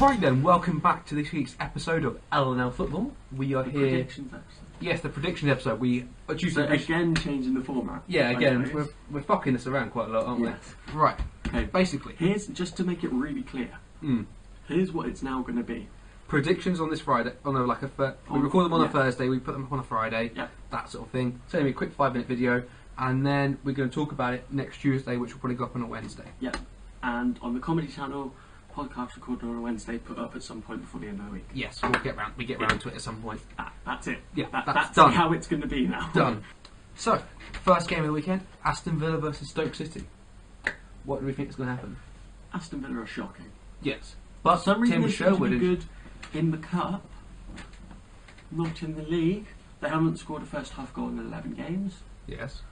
Right then, welcome back to this week's episode of L&L Football. We are The here. predictions episode. Yes, the prediction episode. We are due So to again, changing the format. Yeah, again, Okay. we're fucking this around quite a lot, aren't Yes. we? Right. Okay. Basically, Here's just to make it really clear. Here's what it's now going to be. predictions on this Friday. Oh no, we record them on a Yeah. Thursday. We put them up on a Friday. Yeah. That sort of thing. It's only a quick 5-minute video, and then we're going to talk about it next Tuesday, which will probably go up on a Wednesday. Yeah. And on the comedy channel, podcast recorded on a Wednesday, put up at some point before the end of the week. Yes, we'll get round. We get round to it at some point. That's it. Yeah, that's done. how it's going to be now. Done. So, first game of the weekend: Aston Villa versus Stoke City. What do we think is going to happen? Aston Villa are shocking. Yes, But but for some reason Tim they seem to Sherwood be is good in the cup, not in the league. They haven't scored a first half goal in 11 games. yes.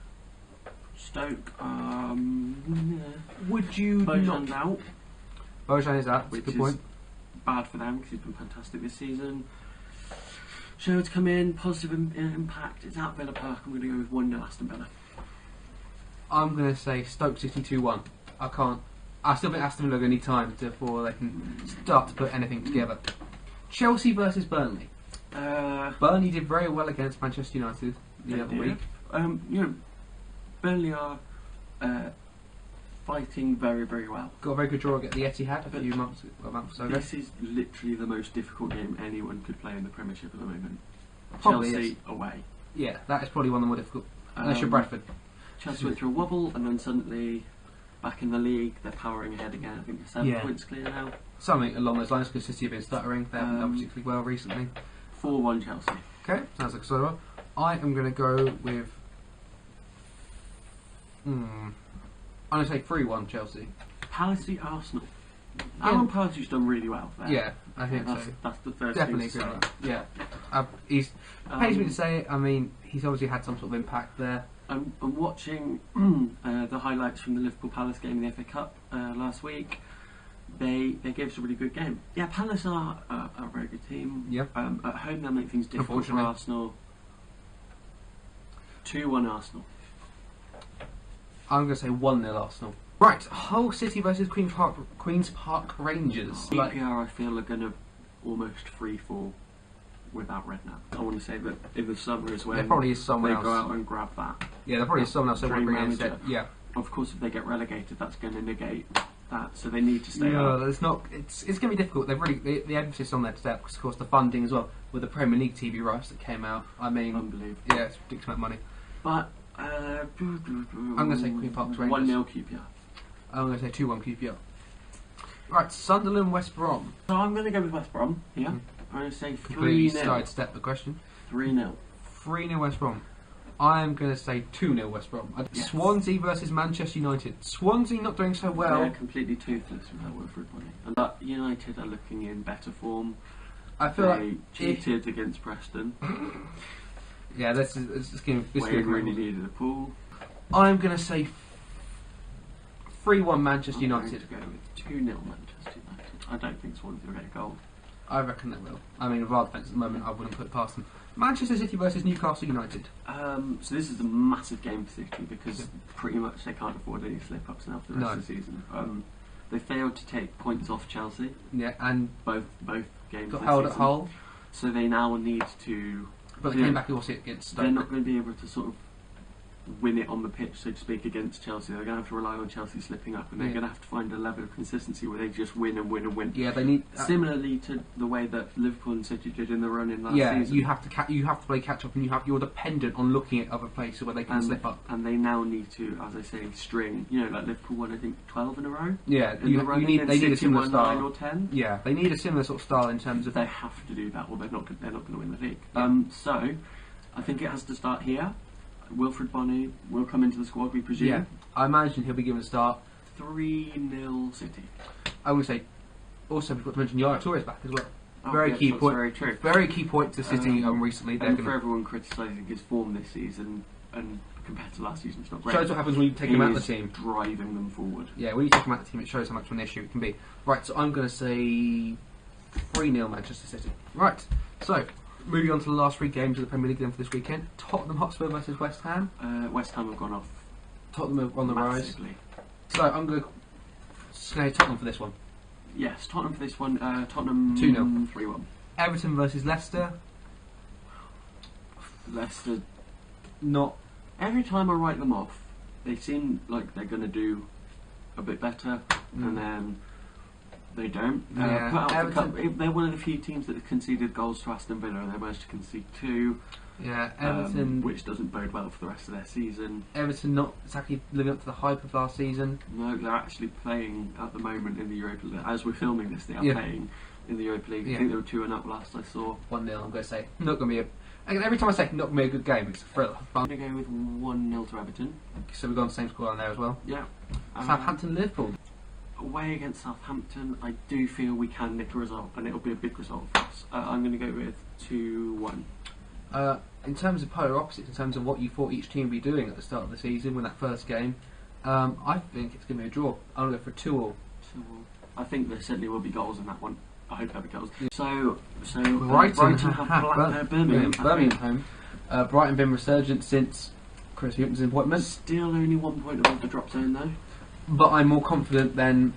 Stoke, Would you Bojan's not? out, Bojan is out. That's a which good is point. bad for them because he's been fantastic this season. Sherwood's come in, positive impact. It's at Villa Park. I'm going to go with 1-0 Aston Villa. I'm going to say Stoke City 2-1. I still think Aston Villa are going to need time before they can start to put anything together. Chelsea versus Burnley. Burnley did very well against Manchester United the other week. Burnley are fighting very, very well. Got a very good draw at the Etihad a month or so ago. This is literally the most difficult game anyone could play in the Premiership at the moment. Probably Chelsea is. away. Yeah, that is probably one of the more difficult. Unless you're Bradford. Chelsea went through a wobble and then suddenly back in the league they're powering ahead again. I think they're 7 points clear now. Something along those lines because City have been stuttering. They haven't done particularly well recently. 4-1 Chelsea. Okay, sounds like a sort of. I am going to go with. I'm going to say 3-1 Chelsea. Palace v Arsenal. Yeah. Aaron Partey's done really well there. Yeah, I think that's, so. That's the first Definitely thing agree to with say. that. Yeah. He's pays me to say it. I mean, he's obviously had some sort of impact there. I'm watching the highlights from the Liverpool Palace game in the FA Cup last week. They gave us a really good game. Yeah, Palace are a very good team. Yep. At home they'll make things difficult for Arsenal. 2-1 Arsenal. I'm going to say 1-0 Arsenal. Right, Hull City versus Queen's Park Rangers. QPR I feel are going to almost free fall without Redknapp. I want to say that in the summer as well. There probably is someone they else. go out and grab that. Yeah, there probably is someone else that will bring in instead. Yeah. Of course, if they get relegated, that's going to negate that. So they need to stay No, up. it's not. It's going to be difficult. They've really the emphasis on that step because, of course, the funding as well with the Premier League TV rights that came out. I mean, Unbelievable. yeah, it's ridiculous amount of money. But I'm going to say Queen Park Rangers. 1-0 QPR. I'm going to say 2-1 QPR. Right, Sunderland West Brom. So I'm going to go with West Brom here. I'm going to say Completely 3-0. sidestep the question. 3-0. 3-0 West Brom. I'm going to say 2-0 West Brom. Yes. Swansea versus Manchester United. Swansea not doing so well. They're completely toothless without Wilfred Bonny. And that United are looking in better form. I feel They like cheated against Preston. yeah, this game. Wayne really needed a pull. I'm going to say 3-1 Manchester I'm going United. to go with 2-0 Manchester United. I don't think Swansea will get a goal. I reckon they will. I mean, with our defence at the moment, I wouldn't put it past them. Manchester City versus Newcastle United. So this is a massive game for City because pretty much they can't afford any slip-ups now for the rest of the season. They failed to take points off Chelsea. Yeah, and both games. got this held at season. Hull. So they now need to. But they came back also against Stoke. They're not going to be able to sort of win it on the pitch, so to speak, against Chelsea. They're going to have to rely on Chelsea slipping up, and they're going to have to find a level of consistency where they just win and win and win. Yeah, they need similarly to the way that Liverpool and City did in the run in last season. You have to play catch up, and you're dependent on looking at other places where they can slip up. And they now need to, as I say, string. You know, like Liverpool won I think 12 in a row. Yeah, they need a similar style. 9 or 10. Yeah, they need a similar sort of style in terms of they have to do that, or they're not going to win the league. So I think it has to start here. Wilfred Bonny will come into the squad, we presume. Yeah, I imagine he'll be given a start. 3-0 City. I would say. Also, we've got to mention Yaya Touré's back as well. Oh, very yeah, key that's point. Very true. Very key point to City recently. And for everyone criticising his form this season and compared to last season, it's not great. Shows what happens when you take him out of the team. Driving them forward. Yeah, when you take him out of the team, it shows how much of an issue it can be. Right, so I'm going to say 3-0 Manchester City. Right, so moving on to the last 3 games of the Premier League then for this weekend. Tottenham Hotspur versus West Ham. West Ham have gone off. Tottenham are on the massively. rise. So I'm going to say Tottenham for this one. Yes, Tottenham for this one. Tottenham 2-0. 3-1. Everton versus Leicester. Leicester. Not. Every time I write them off, they seem like they're going to do a bit better, and then they don't. Yeah, Put out the Everton- cup. They're one of the few teams that have conceded goals to Aston Villa, and they managed to concede 2, Yeah, Everton. which doesn't bode well for the rest of their season. Everton not exactly living up to the hype of last season. No, they're actually playing at the moment in the Europa League. As we're filming this, they are Yeah. playing in the Europa League. Yeah. I think they were 2-0 up last I saw. 1-0. I'm going to say not going to be a. Again, every time I say not going to be a good game, it's a thriller. I'm going to go with 1-0 to Everton. So we've got the same score on there as well. Yeah. Southampton, Liverpool. Away against Southampton, I do feel we can nick a result, and it'll be a big result for us. I'm going to go with 2-1. In terms of polar opposites, in terms of what you thought each team would be doing at the start of the season, when that first game, I think it's going to be a draw. I'm going to go for 2-2. I think there certainly will be goals in that one. I hope there'll be goals. Yeah. So Brighton have Birmingham. Birmingham home. Brighton been resurgent since Chris Hughton's appointment, Still only 1 point above the drop zone though. but I'm more confident than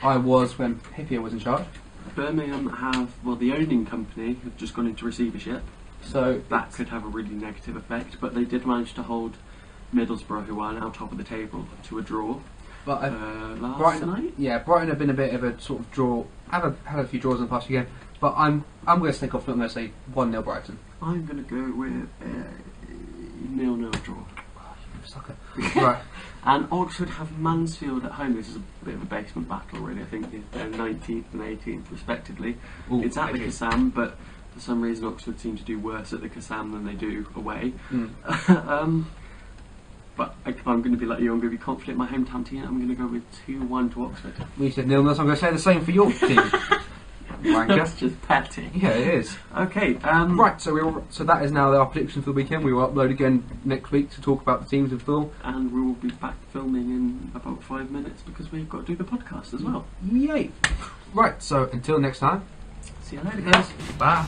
I was when Hippier was in charge. Birmingham have, well, the owning company have just gone into receivership. So That could have a really negative effect, but they did manage to hold Middlesbrough, who are now top of the table, to a draw but last night. Yeah, Brighton have been a bit of a sort of draw. Had a few draws in the past few games, but I'm going to stay confident. I'm going to say 1-0 Brighton. I'm going to go with a 0-0 draw. Sucker. Right. And Oxford have Mansfield at home. This is a bit of a basement battle, really. I think they're 19th and 18th, respectively. Ooh, It's at the 18th. Kassam, but for some reason Oxford seem to do worse at the Kassam than they do away. But I'm going to be like you. I'm going to be confident in my hometown team. I'm going to go with 2-1 to Oxford. We said 0-0, so I'm going to say the same for your team. That's just petty. Yeah, it is. Okay. Right, so that is now our prediction for the weekend. We will upload again next week to talk about the teams in full. And we will be back filming in about 5 minutes because we've got to do the podcast as well. Yay! Right, so until next time. See you later, guys. Bye.